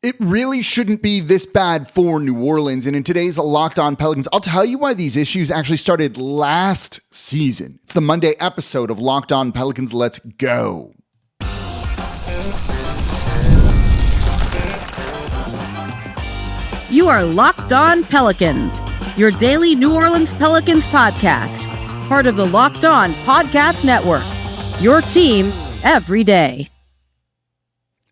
It really shouldn't be this bad for New Orleans. And in today's Locked On Pelicans, I'll tell you why these issues actually started last season. It's the Monday episode of Locked On Pelicans. Let's go. You are Locked On Pelicans, your daily New Orleans Pelicans podcast, part of the Locked On Podcast Network, your team every day.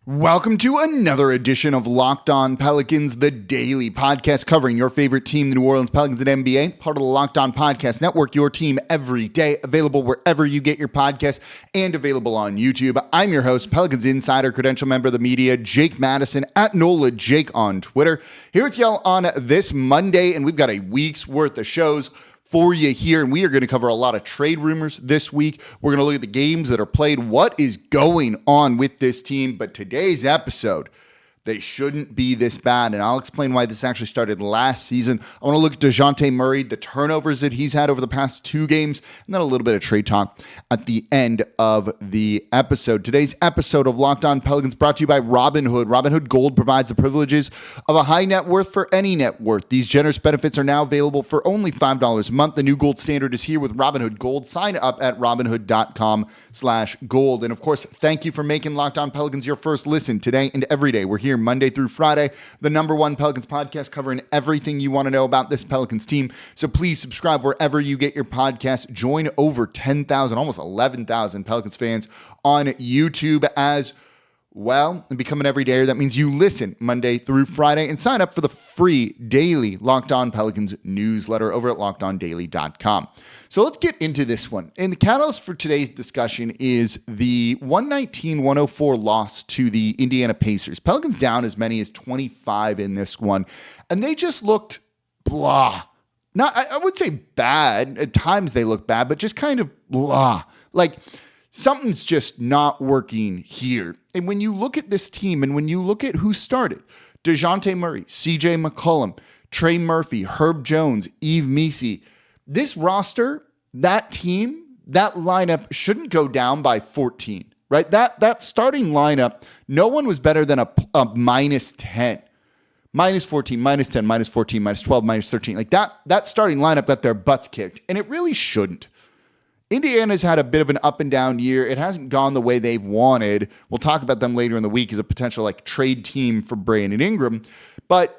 Welcome to another edition of Locked On Pelicans, the daily podcast covering your favorite team, the New Orleans Pelicans at NBA, part of the Locked On Podcast Network, your team every day, available wherever you get your podcasts and available on YouTube. I'm your host, Pelicans Insider, credential member of the media, Jake Madison, at NOLA Jake on Twitter, here with y'all on this Monday, and we've got a week's worth of shows for you here, and we are going to cover a lot of trade rumors this week. We're going to look at the games that are played, what is going on with this team, but today's episode, they shouldn't be this bad, and I'll explain why this actually started last season. I want to look at Dejounte Murray, the turnovers that he's had over the past two games, and then a little bit of trade talk at the end of the episode. Today's episode of Locked On Pelicans brought to you by Robinhood. Robinhood Gold provides the privileges of a high net worth for any net worth. These generous benefits are now available for only $5 a month. The new gold standard is here with Robinhood Gold. Sign up at robinhood.com/gold. And of course, thank you for making Locked On Pelicans your first listen today and every day. We're here Monday through Friday, the number one Pelicans podcast covering everything you want to know about this Pelicans team. So please subscribe wherever you get your podcast. Join over 10,000, almost 11,000 Pelicans fans on YouTube as well, and become an everydayer. That means you listen Monday through Friday and sign up for the free daily Locked On Pelicans newsletter over at lockedondaily.com. So let's get into this one. And the catalyst for today's discussion is the 119-104 loss to the Indiana Pacers. Pelicans down as many as 25 in this one, and they just looked blah. Not, I would say bad. At times they look bad, but just kind of blah. Like, something's just not working here. And when you look at this team and when you look at who started, Dejounte Murray, CJ McCollum, Trey Murphy, Herb Jones, Yves Missi, this roster, that team, that lineup shouldn't go down by 14, right? That starting lineup, no one was better than a minus 10. Minus 14, minus 10, minus 14, minus 12, minus 13. Like that starting lineup got their butts kicked, and it really shouldn't. Indiana's had a bit of an up and down year. It hasn't gone the way they've wanted. We'll talk about them later in the week as a potential trade team for Brandon Ingram, but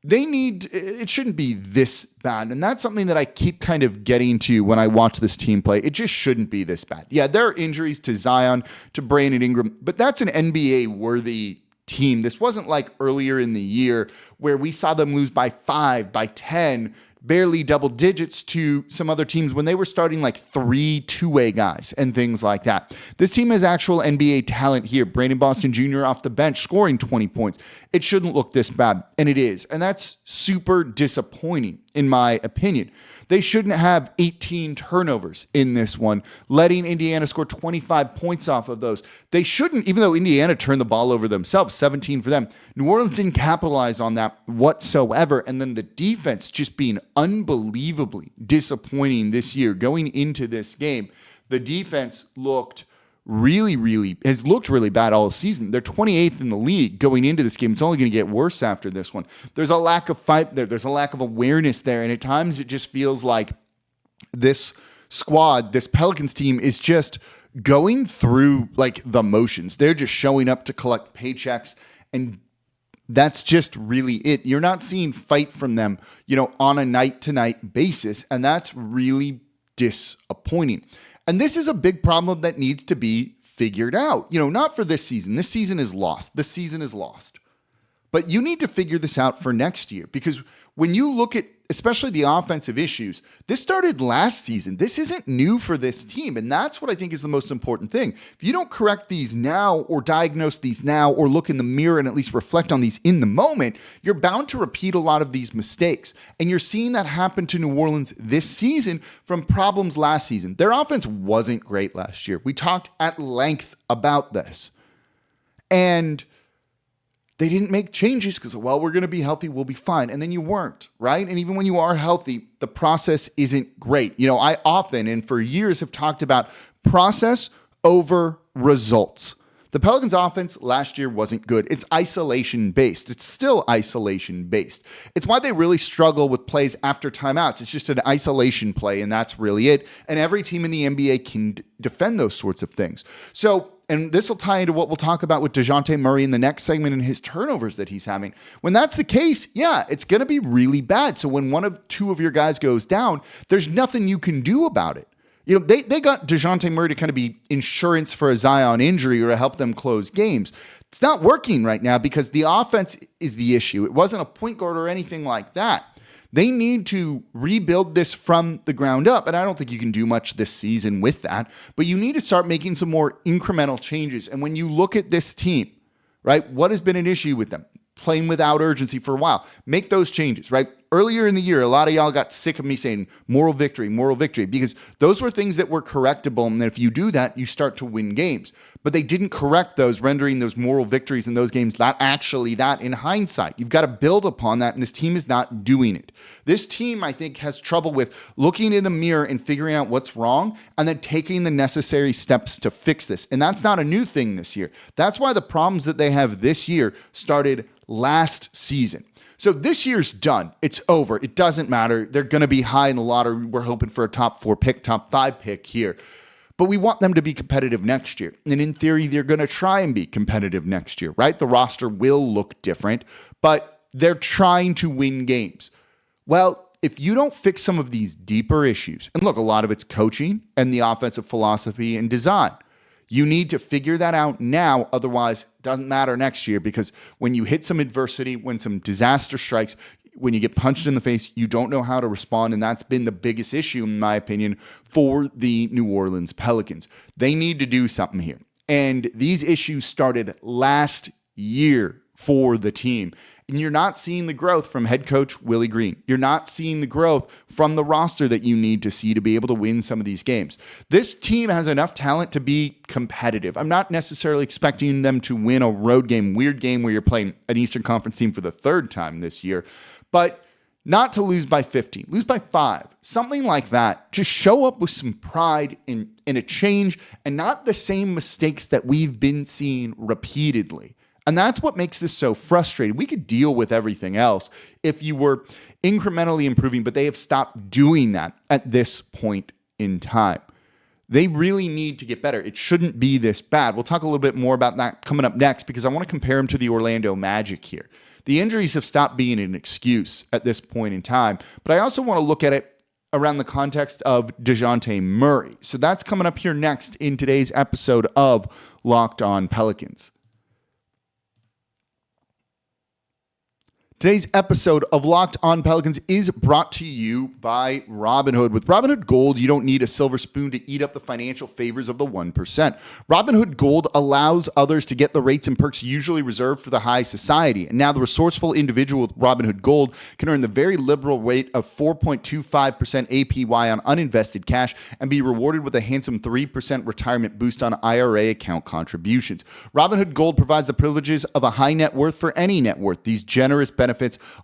it shouldn't be this bad. And that's something that I keep kind of getting to when I watch this team play. It just shouldn't be this bad. Yeah, there are injuries to Zion, to Brandon Ingram, but that's an NBA worthy team. This wasn't like earlier in the year where we saw them lose by 5, by 10, barely double digits to some other teams when they were starting like 3 two-way guys and things like that. This team has actual NBA talent here. Brandon Boston Jr. off the bench scoring 20 points. It shouldn't look this bad, and it is. And that's super disappointing in my opinion. They shouldn't have 18 turnovers in this one, letting Indiana score 25 points off of those. They shouldn't, even though Indiana turned the ball over themselves, 17 for them. New Orleans didn't capitalize on that whatsoever. And then the defense just being unbelievably disappointing this year. Going into this game, the defense has looked really bad all season. They're 28th in the league going into this game. It's only going to get worse after this one. There's a lack of fight there. There's a lack of awareness there. And at times it just feels like this squad, this Pelicans team is just going through the motions. They're just showing up to collect paychecks, and that's just really it. You're not seeing fight from them, on a night-to-night basis. And that's really disappointing. And this is a big problem that needs to be figured out. Not for this season. This season is lost. This season is lost. But you need to figure this out for next year, because when you look at especially the offensive issues, this started last season. This isn't new for this team, and that's what I think is the most important thing. If you don't correct these now or diagnose these now or look in the mirror and at least reflect on these in the moment, you're bound to repeat a lot of these mistakes. And you're seeing that happen to New Orleans this season from problems last season. Their offense wasn't great last year. We talked at length about this. And they didn't make changes because, we're going to be healthy, we'll be fine. And then you weren't, right? And even when you are healthy, the process isn't great. I often and for years have talked about process over results. The Pelicans offense last year wasn't good. It's isolation based. It's still isolation based. It's why they really struggle with plays after timeouts. It's just an isolation play, and that's really it. And every team in the NBA can defend those sorts of things. So, and this will tie into what we'll talk about with Dejounte Murray in the next segment and his turnovers that he's having. When that's the case, yeah, it's going to be really bad. So when one of two of your guys goes down, there's nothing you can do about it. You know, they got Dejounte Murray to kind of be insurance for a Zion injury or to help them close games. It's not working right now because the offense is the issue. It wasn't a point guard or anything like that. They need to rebuild this from the ground up, and I don't think you can do much this season with that, but you need to start making some more incremental changes. And when you look at this team, right, what has been an issue with them? Playing without urgency for a while. Make those changes, right? Earlier in the year, a lot of y'all got sick of me saying moral victory, because those were things that were correctable, and if you do that, you start to win games. But they didn't correct those, rendering those moral victories in those games not actually that in hindsight. You've got to build upon that, and this team is not doing it. This team, I think, has trouble with looking in the mirror and figuring out what's wrong and then taking the necessary steps to fix this. And that's not a new thing this year. That's why the problems that they have this year started last season. So this year's done. It's over. It doesn't matter. They're going to be high in the lottery. We're hoping for a top 4 pick, top 5 pick here. But we want them to be competitive next year. And in theory, they're going to try and be competitive next year, right? The roster will look different, but they're trying to win games. Well, if you don't fix some of these deeper issues, and look, a lot of it's coaching and the offensive philosophy and design. You need to figure that out now. Otherwise, it doesn't matter next year, because when you hit some adversity, when some disaster strikes, when you get punched in the face, you don't know how to respond. And that's been the biggest issue, in my opinion, for the New Orleans Pelicans. They need to do something here. And these issues started last year for the team. And you're not seeing the growth from head coach Willie Green. You're not seeing the growth from the roster that you need to see to be able to win some of these games. This team has enough talent to be competitive. I'm not necessarily expecting them to win a road game, weird game where you're playing an Eastern Conference team for the third time this year, but not to lose by 50, lose by 5, something like that. Just show up with some pride in a change and not the same mistakes that we've been seeing repeatedly. And that's what makes this so frustrating. We could deal with everything else if you were incrementally improving, but they have stopped doing that at this point in time. They really need to get better. It shouldn't be this bad. We'll talk a little bit more about that coming up next, because I want to compare them to the Orlando Magic here. The injuries have stopped being an excuse at this point in time, but I also want to look at it around the context of Dejounte Murray. So that's coming up here next in today's episode of Locked On Pelicans. Today's episode of Locked On Pelicans is brought to you by Robinhood. With Robinhood Gold, you don't need a silver spoon to eat up the financial favors of the 1%. Robinhood Gold allows others to get the rates and perks usually reserved for the high society. And now the resourceful individual with Robinhood Gold can earn the very liberal rate of 4.25% APY on uninvested cash and be rewarded with a handsome 3% retirement boost on IRA account contributions. Robinhood Gold provides the privileges of a high net worth for any net worth. These generous benefits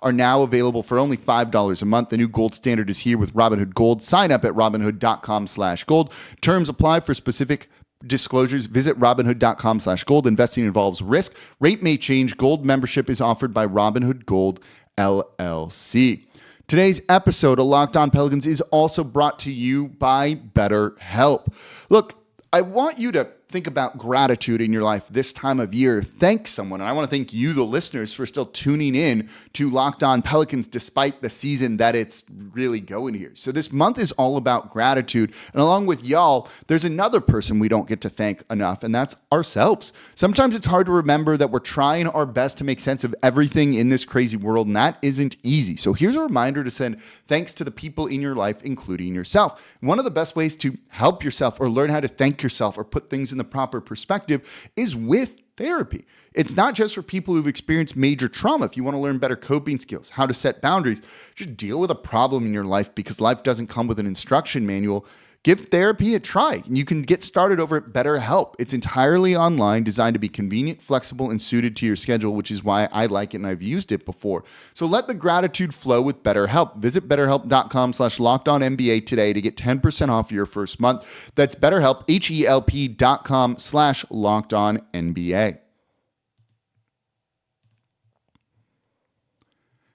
are now available for only $5 a month. The new gold standard is here with Robinhood Gold. Sign up at robinhood.com/gold. Terms apply. For specific disclosures, visit robinhood.com/gold. Investing involves risk. Rate may change. Gold membership is offered by Robinhood Gold LLC. Today's episode of Locked On Pelicans is also brought to you by BetterHelp. Look, I want you to think about gratitude in your life this time of year. Thank someone. And I want to thank you, the listeners, for still tuning in to Locked On Pelicans despite the season that it's really going here. So this month is all about gratitude. And along with y'all, there's another person we don't get to thank enough, and that's ourselves. Sometimes it's hard to remember that we're trying our best to make sense of everything in this crazy world, and that isn't easy. So here's a reminder to send thanks to the people in your life, including yourself. One of the best ways to help yourself or learn how to thank yourself or put things in the proper perspective is with therapy. It's not just for people who've experienced major trauma. If you want to learn better coping skills, how to set boundaries, just deal with a problem in your life, because life doesn't come with an instruction manual. Give therapy a try. You can get started over at BetterHelp. It's entirely online, designed to be convenient, flexible, and suited to your schedule, which is why I like it and I've used it before. So let the gratitude flow with BetterHelp. Visit BetterHelp.com/LockedOnNBA today to get 10% off your first month. That's BetterHelp, HELP.com/LockedOnNBA.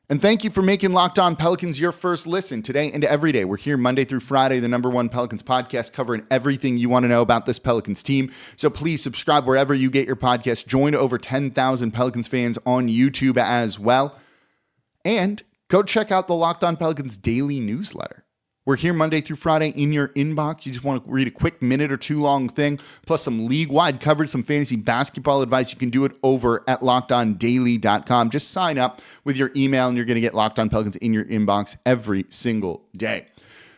And thank you for making Locked On Pelicans your first listen today and every day. We're here Monday through Friday, the #1 Pelicans podcast, covering everything you want to know about this Pelicans team. So please subscribe wherever you get your podcast. Join over 10,000 Pelicans fans on YouTube as well. And go check out the Locked On Pelicans daily newsletter. We're here Monday through Friday in your inbox. You just want to read a quick minute or two long thing, plus some league-wide coverage, some fantasy basketball advice. You can do it over at LockedOnDaily.com. Just sign up with your email, and you're going to get Locked On Pelicans in your inbox every single day.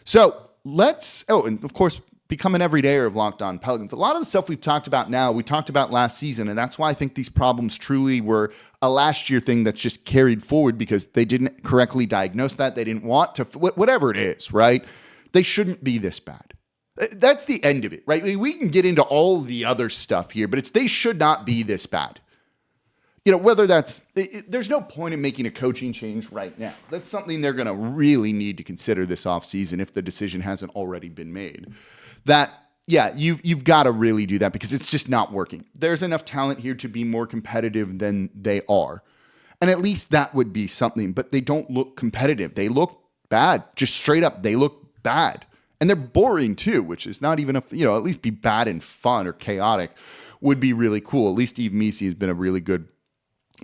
So and of course, become an everydayer of Locked On Pelicans. A lot of the stuff we've talked about now, we talked about last season, and that's why I think these problems truly were a last year thing that's just carried forward because they didn't correctly diagnose that. They didn't want to, whatever it is, right? They shouldn't be this bad. That's the end of it, right? We can get into all the other stuff here, but they should not be this bad. Whether there's no point in making a coaching change right now. That's something they're going to really need to consider this offseason if the decision hasn't already been made. You've got to really do that because it's just not working. There's enough talent here to be more competitive than they are. And at least that would be something, but they don't look competitive. They look bad, just straight up. They look bad. And they're boring too, which is not even at least be bad and fun or chaotic would be really cool. At least Steve Messi has been a really good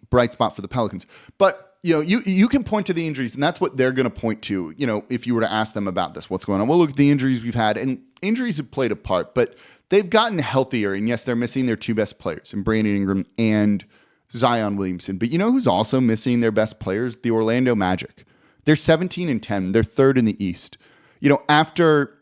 bright spot for the Pelicans. But you can point to the injuries, and that's what they're going to point to, if you were to ask them about this, what's going on. Well, look at the injuries we've had, and injuries have played a part, but they've gotten healthier, and yes, they're missing their two best players, and Brandon Ingram and Zion Williamson. But you know who's also missing their best players? The Orlando Magic. They're 17-10. They're third in the East. After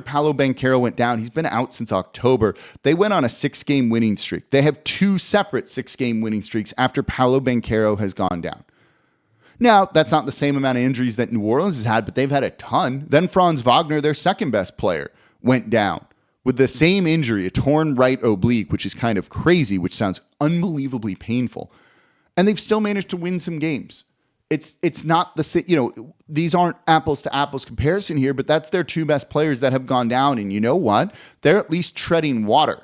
Paolo Banchero went down, he's been out since October. They went on a 6-game winning streak. They have 2 separate 6-game winning streaks after Paolo Banchero has gone down. Now, that's not the same amount of injuries that New Orleans has had, but they've had a ton. Then Franz Wagner, their second best player, went down with the same injury, a torn right oblique, which is kind of crazy, which sounds unbelievably painful. And they've still managed to win some games. It's not these aren't apples to apples comparison here, but that's their 2 best players that have gone down. And you know what? They're at least treading water.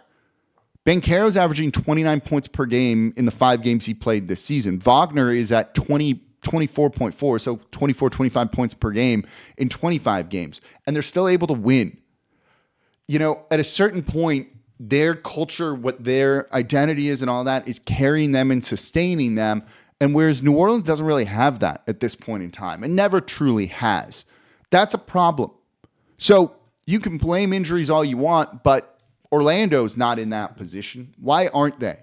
Banchero's averaging 29 points per game in the 5 games he played this season. Wagner is at 24.4, so 25 points per game in 25 games. And they're still able to win. At a certain point, their culture, what their identity is and all that is carrying them and sustaining them. And whereas New Orleans doesn't really have that at this point in time and never truly has, that's a problem. So you can blame injuries all you want, but Orlando's not in that position. Why aren't they?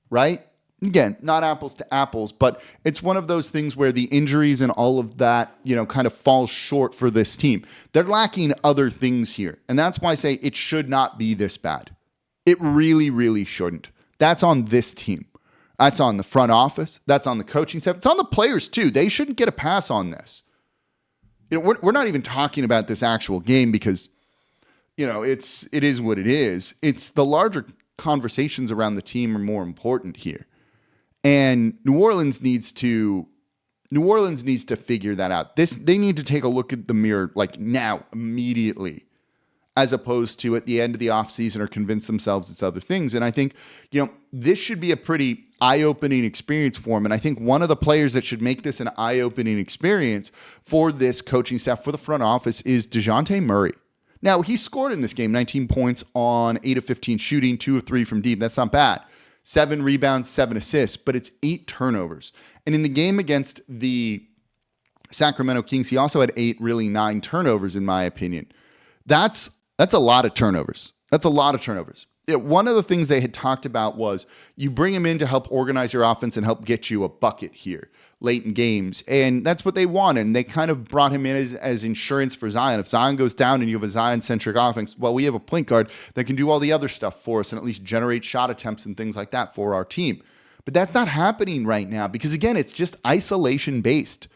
Right? Again, not apples to apples, but it's one of those things where the injuries and all of that, kind of falls short for this team. They're lacking other things here. And that's why I say it should not be this bad. It really, really shouldn't. That's on this team. That's on the front office. That's on the coaching staff. It's on the players too. They shouldn't get a pass on this. We're not even talking about this actual game because, it is what it is. It's the larger conversations around the team are more important here. And New Orleans needs to figure that out. They need to take a look at the mirror like now, immediately, as opposed to at the end of the offseason or convince themselves it's other things. And I think, this should be a pretty eye-opening experience for them. And I think one of the players that should make this an eye-opening experience for this coaching staff, for the front office, is Dejounte Murray. Now, he scored in this game, 19 points on 8 of 15 shooting, 2 of 3 from deep. That's not bad. 7 rebounds, 7 assists, but it's 8 turnovers. And in the game against the Sacramento Kings, he also had 9 turnovers, in my opinion. That's a lot of turnovers. One of the things they had talked about was you bring him in to help organize your offense and help get you a bucket here late in games. And that's what they wanted. And they kind of brought him in as insurance for Zion. If Zion goes down and you have a Zion-centric offense, well, we have a point guard that can do all the other stuff for us and at least generate shot attempts and things like that for our team. But that's not happening right now because, again, it's just isolation-based.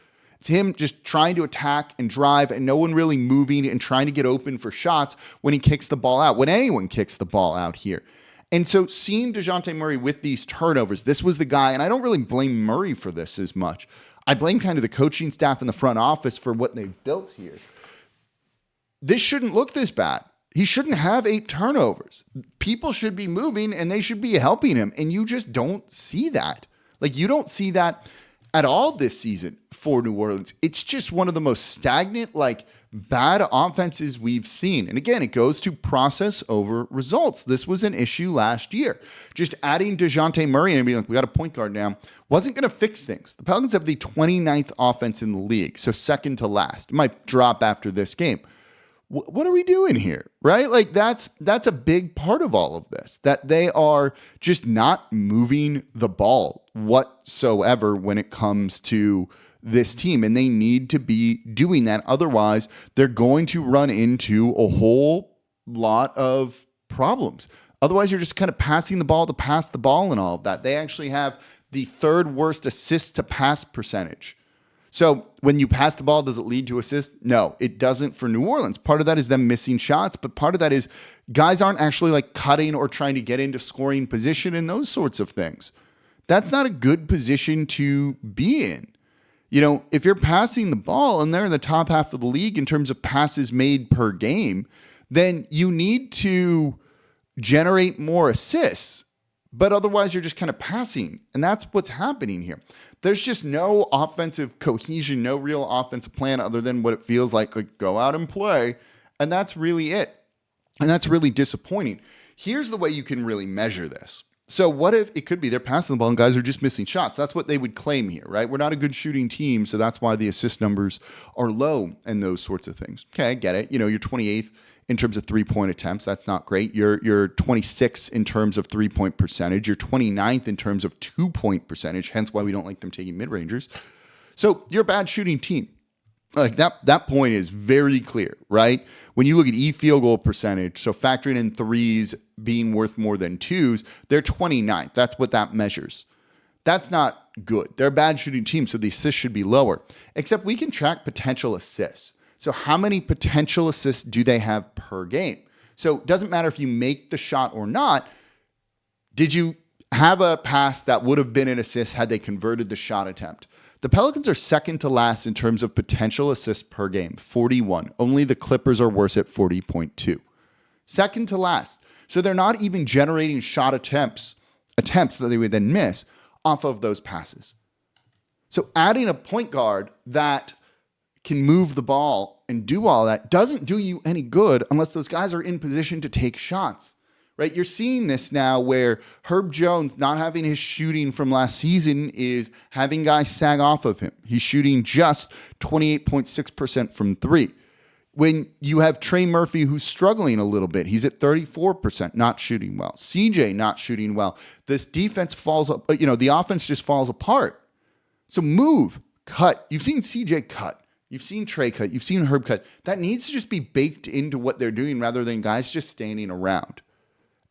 It's him just trying to attack and drive and no one really moving and trying to get open for shots when he kicks the ball out, when anyone kicks the ball out here. And so seeing Dejounte Murray with these turnovers, this was the guy, and I don't really blame Murray for this as much. I blame kind of the coaching staff in the front office for what they've built here. This shouldn't look this bad. He shouldn't have 8 turnovers. People should be moving and they should be helping him. And you just don't see that. Like, you don't see that at all this season for New Orleans. It's just one of the most stagnant, like, bad offenses we've seen. And again, it goes to process over results. This was an issue last year. Just adding Dejounte Murray and being like, we got a point guard now, wasn't going to fix things. The Pelicans have the 29th offense in the league, so second to last. It might drop after this game. What are we doing here, right? Like, that's a big part of all of this, that they are just not moving the ball whatsoever when it comes to this team, and they need to be doing that. Otherwise, they're going to run into a whole lot of problems. Otherwise, you're just kind of passing the ball to pass the ball and all of that. They actually have the 3rd worst assist to pass percentage. So when you pass the ball, does it lead to assists? No, it doesn't for New Orleans. Part of that is them missing shots, but part of that is guys aren't actually like cutting or trying to get into scoring position and those sorts of things. That's not a good position to be in. You know, if you're passing the ball and they're in the top half of the league in terms of passes made per game, then you need to generate more assists. But otherwise, you're just kind of passing. And that's what's happening here. There's just no offensive cohesion, no real offensive plan other than what it feels like go out and play. And that's really it. And that's really disappointing. Here's the way you can really measure this. So what if it could be they're passing the ball and guys are just missing shots? That's what they would claim here, right? We're not a good shooting team, so that's why the assist numbers are low and those sorts of things. Okay, I get it. You know, you're 28th in terms of 3-point attempts. That's not great. You're 26th in terms of 3-point percentage. You're 29th in terms of 2-point percentage, hence why we don't like them taking mid-rangers. So you're a bad shooting team. Like that point is very clear, right? When you look at field goal percentage, so factoring in threes being worth more than twos, they're 29th. That's what that measures. That's not good. They're a bad shooting team, so the assists should be lower. Except we can track potential assists. So how many potential assists do they have per game? So it doesn't matter if you make the shot or not. Did you have a pass that would have been an assist had they converted the shot attempt? The Pelicans are second to last in terms of potential assists per game, 41. Only the Clippers are worse at 40.2. Second to last. So they're not even generating shot attempts that they would then miss off of those passes. So adding a point guard that can move the ball and do all that doesn't do you any good unless those guys are in position to take shots. Right? You're seeing this now where Herb Jones not having his shooting from last season is having guys sag off of him. He's shooting just 28.6% from 3. When you have Trey Murphy who's struggling a little bit, he's at 34%, not shooting well. CJ not shooting well. This defense falls up, the offense just falls apart. So move, cut. You've seen CJ cut. You've seen Trey cut. You've seen Herb cut. That needs to just be baked into what they're doing rather than guys just standing around.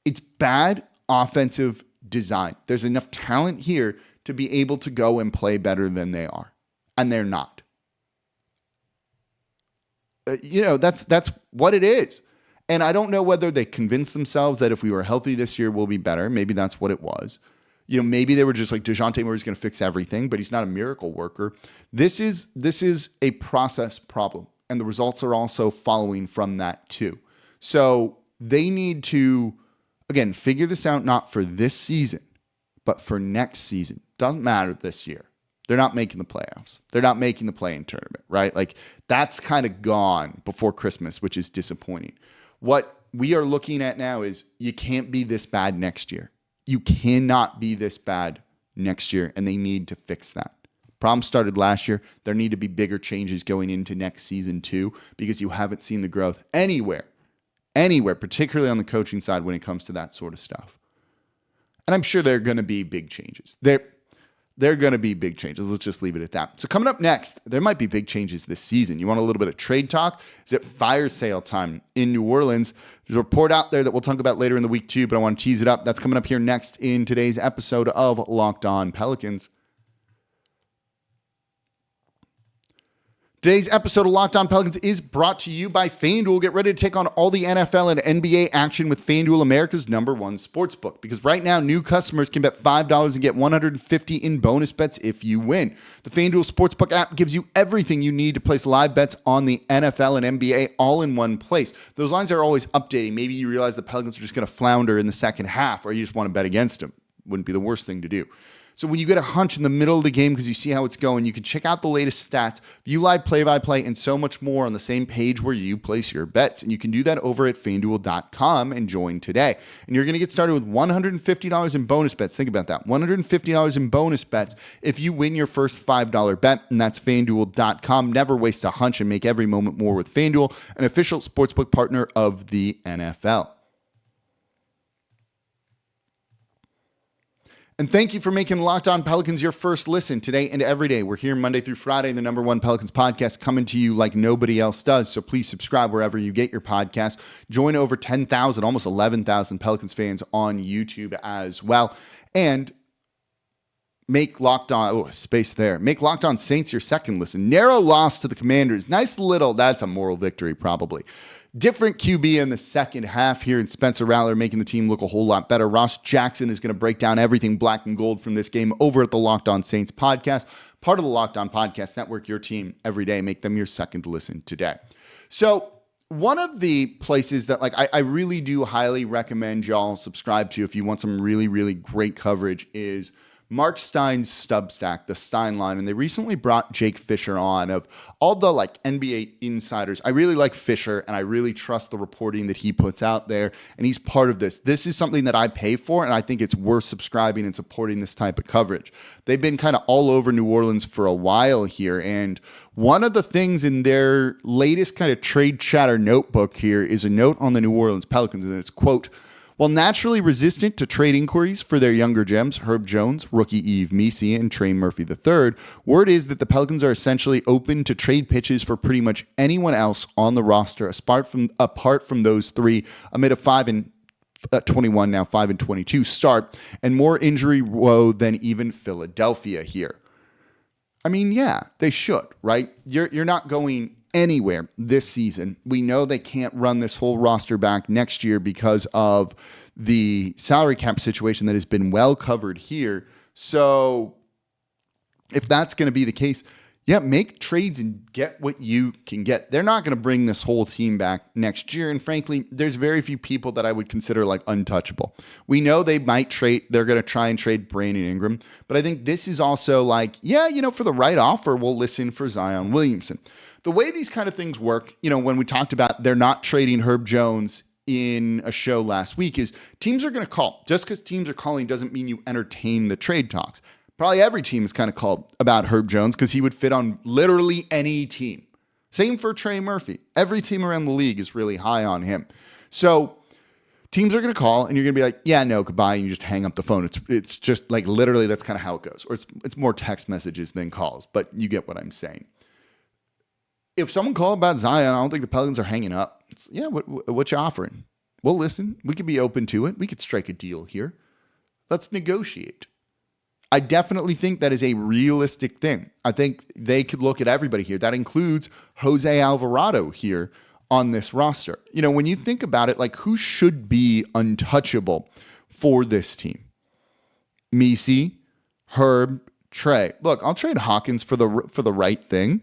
It's bad offensive design. There's enough talent here to be able to go and play better than they are. And they're not. That's what it is. And I don't know whether they convinced themselves that if we were healthy this year, we'll be better. Maybe that's what it was. Maybe they were just like, Dejounte Murray's going to fix everything, but he's not a miracle worker. This is a process problem. And the results are also following from that too. So they need to, again, figure this out not for this season, but for next season. Doesn't matter this year. They're not making the playoffs. They're not making the play-in tournament, right? Like, that's kind of gone before Christmas, which is disappointing. What we are looking at now is you can't be this bad next year. You cannot be this bad next year, and they need to fix that. Problem started last year. There need to be bigger changes going into next season too, because you haven't seen the growth anywhere, particularly on the coaching side when it comes to that sort of stuff. And I'm sure there are going to be big changes. They're going to be big changes. Let's just leave it at that. So coming up next, there might be big changes this season. You want a little bit of trade talk? Is it fire sale time in New Orleans? There's a report out there that we'll talk about later in the week too, but I want to tease it up. That's coming up here next in today's episode of Locked On Pelicans. Today's episode of Locked On Pelicans is brought to you by FanDuel. Get ready to take on all the NFL and NBA action with FanDuel, America's #1 sportsbook. Because right now, new customers can bet $5 and get $150 in bonus bets if you win. The FanDuel Sportsbook app gives you everything you need to place live bets on the NFL and NBA all in one place. Those lines are always updating. Maybe you realize the Pelicans are just going to flounder in the second half, or you just want to bet against them. Wouldn't be the worst thing to do. So when you get a hunch in the middle of the game because you see how it's going, you can check out the latest stats, view live play-by-play, and so much more on the same page where you place your bets. And you can do that over at FanDuel.com and join today. And you're going to get started with $150 in bonus bets. Think about that. $150 in bonus bets if you win your first $5 bet, and that's FanDuel.com. Never waste a hunch and make every moment more with FanDuel, an official sportsbook partner of the NFL. And thank you for making Locked On Pelicans your first listen today and every day. We're here Monday through Friday, the #1 Pelicans podcast, coming to you like nobody else does. So please subscribe wherever you get your podcasts. Join over 10,000, almost 11,000 Pelicans fans on YouTube as well. And make Locked On, make Locked On Saints your second listen. Narrow loss to the Commanders. Nice little, that's a moral victory probably. Different QB in the second half here in Spencer Rattler, making the team look a whole lot better. Ross Jackson is going to break down everything black and gold from this game over at the Locked On Saints podcast, part of the Locked On Podcast Network, your team every day. Make them your second listen today. So one of the places that I really do highly recommend y'all subscribe to if you want some really, really great coverage is Mark Stein's Substack, the Stein Line, and they recently brought Jake Fisher on. Of all the NBA insiders, I really like Fisher, and I really trust the reporting that he puts out there, and he's part of this. This is something that I pay for, and I think it's worth subscribing and supporting this type of coverage. They've been kind of all over New Orleans for a while here, and one of the things in their latest kind of trade chatter notebook here is a note on the New Orleans Pelicans, and it's, quote, "While naturally resistant to trade inquiries for their younger gems, Herb Jones, rookie Yves Missi, and Trey Murphy III, word is that the Pelicans are essentially open to trade pitches for pretty much anyone else on the roster, apart from those three, amid a 5-21, now 5-22 start, and more injury woe than even Philadelphia here." I mean, yeah, they should, right? You're not going anywhere this season. We know they can't run this whole roster back next year because of the salary cap situation that has been well covered here. So if that's going to be the case, yeah, make trades and get what you can get. They're not going to bring this whole team back next year. And frankly, there's very few people that I would consider untouchable. We know they might trade. They're going to try and trade Brandon Ingram. But I think this is also for the right offer, we'll listen for Zion Williamson. The way these kind of things work, when we talked about they're not trading Herb Jones in a show last week, is teams are going to call. Just because teams are calling doesn't mean you entertain the trade talks. Probably every team has kind of called about Herb Jones because he would fit on literally any team. Same for Trey Murphy. Every team around the league is really high on him. So teams are going to call and you're going to be like, yeah, no, goodbye. And you just hang up the phone. It's just literally that's kind of how it goes. Or it's more text messages than calls, but you get what I'm saying. If someone called about Zion, I don't think the Pelicans are hanging up. What you offering? We'll listen. We could be open to it. We could strike a deal here. Let's negotiate. I definitely think that is a realistic thing. I think they could look at everybody here. That includes Jose Alvarado here on this roster. When you think about it, who should be untouchable for this team? Missi, Herb, Trey. Look, I'll trade Hawkins for the right thing.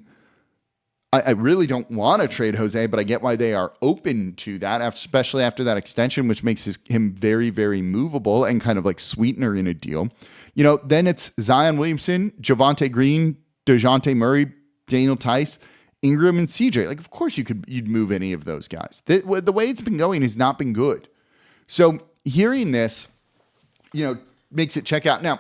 I really don't want to trade Jose, but I get why they are open to that, especially after that extension, which makes him very, very movable and kind of sweetener in a deal. Then it's Zion Williamson, Javonte Green, Dejounte Murray, Daniel Tice, Ingram, and CJ. Of course you'd move any of those guys. The way it's been going has not been good. So hearing this, makes it check out. Now,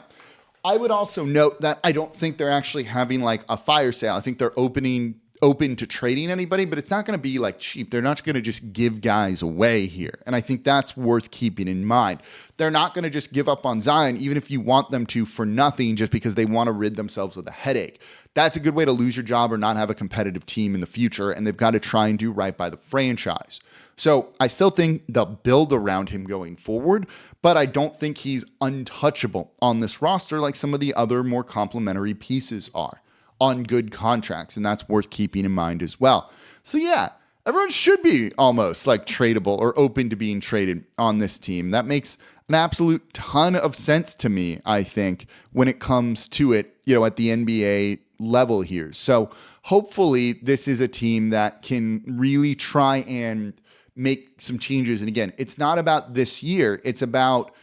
I would also note that I don't think they're actually having a fire sale. I think they're open to trading anybody, but it's not going to be cheap. They're not going to just give guys away here. And I think that's worth keeping in mind. They're not going to just give up on Zion, even if you want them to, for nothing, just because they want to rid themselves of the headache. That's a good way to lose your job or not have a competitive team in the future. And they've got to try and do right by the franchise. So I still think they'll build around him going forward, but I don't think he's untouchable on this roster like some of the other more complementary pieces are. on good contracts, and that's worth keeping in mind as well. So yeah, everyone should be almost like tradable or open to being traded on this team. That makes an absolute ton of sense to me, I think, when it comes to it, at the NBA level here. So hopefully this is a team that can really try and make some changes. And again, it's not about this year, it's about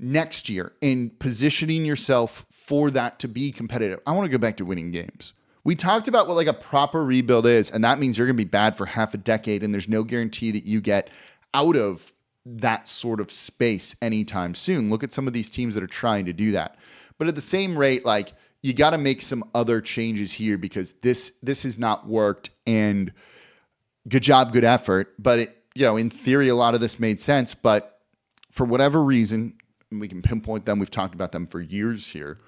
next year and positioning yourself for that to be competitive. I want to go back to winning games. We talked about what like a proper rebuild is, and that means you're going to be bad for half a decade, and there's no guarantee that you get out of that sort of space anytime soon. Look at some of these teams that are trying to do that. But at the same rate, like, you got to make some other changes here because this has not worked, and good job, good effort. But it, in theory, a lot of this made sense, but for whatever reason, we can pinpoint them. We've talked about them for years here.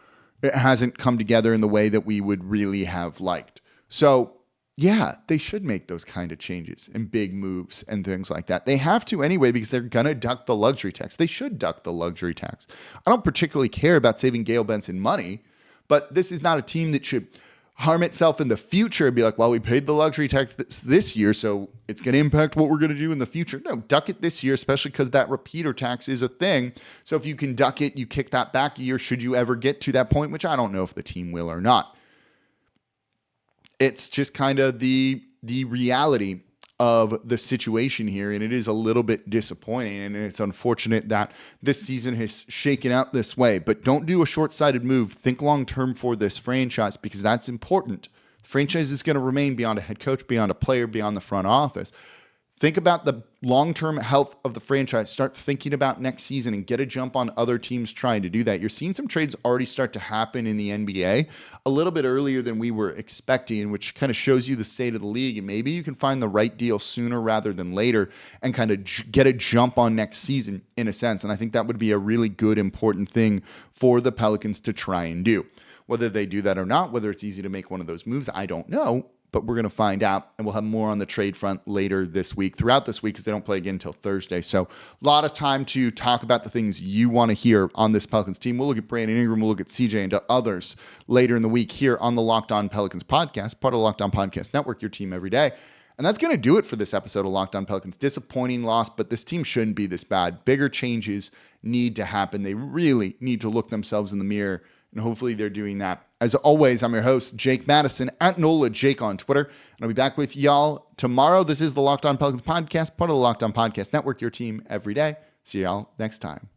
It hasn't come together in the way that we would really have liked. So yeah, they should make those kind of changes and big moves and things like that. They have to anyway, because they're going to duck the luxury tax. They should duck the luxury tax. I don't particularly care about saving Gail Benson money, but this is not a team that should harm itself in the future and be like, well, we paid the luxury tax this year, so it's going to impact what we're going to do in the future. No, duck it this year, especially because that repeater tax is a thing. So if you can duck it, you kick that back a year should you ever get to that point, which I don't know if the team will or not. It's just kind of the reality of the situation here, and it is a little bit disappointing, and it's unfortunate that this season has shaken out this way. But don't do a short-sighted move. Think long-term for this franchise, because that's important. The franchise is going to remain beyond a head coach, beyond a player, beyond the front office. Think about the long-term health of the franchise. Start thinking about next season and get a jump on other teams trying to do that. You're seeing some trades already start to happen in the NBA a little bit earlier than we were expecting, which kind of shows you the state of the league. And maybe you can find the right deal sooner rather than later and kind of get a jump on next season in a sense. And I think that would be a really good, important thing for the Pelicans to try and do. Whether they do that or not, whether it's easy to make one of those moves, I don't know. But we're going to find out, and we'll have more on the trade front later this week, throughout this week, because they don't play again until Thursday. So a lot of time to talk about the things you want to hear on this Pelicans team. We'll look at Brandon Ingram, we'll look at CJ and others later in the week here on the Locked On Pelicans podcast, part of the Locked On Podcast Network, your team every day. And that's going to do it for this episode of Locked On Pelicans. Disappointing loss, but this team shouldn't be this bad. Bigger changes need to happen. They really need to look themselves in the mirror, and hopefully they're doing that. As always, I'm your host, Jake Madison, at NOLA Jake on Twitter. And I'll be back with y'all tomorrow. This is the Locked On Pelicans podcast, part of the Locked On Podcast Network, your team every day. See y'all next time.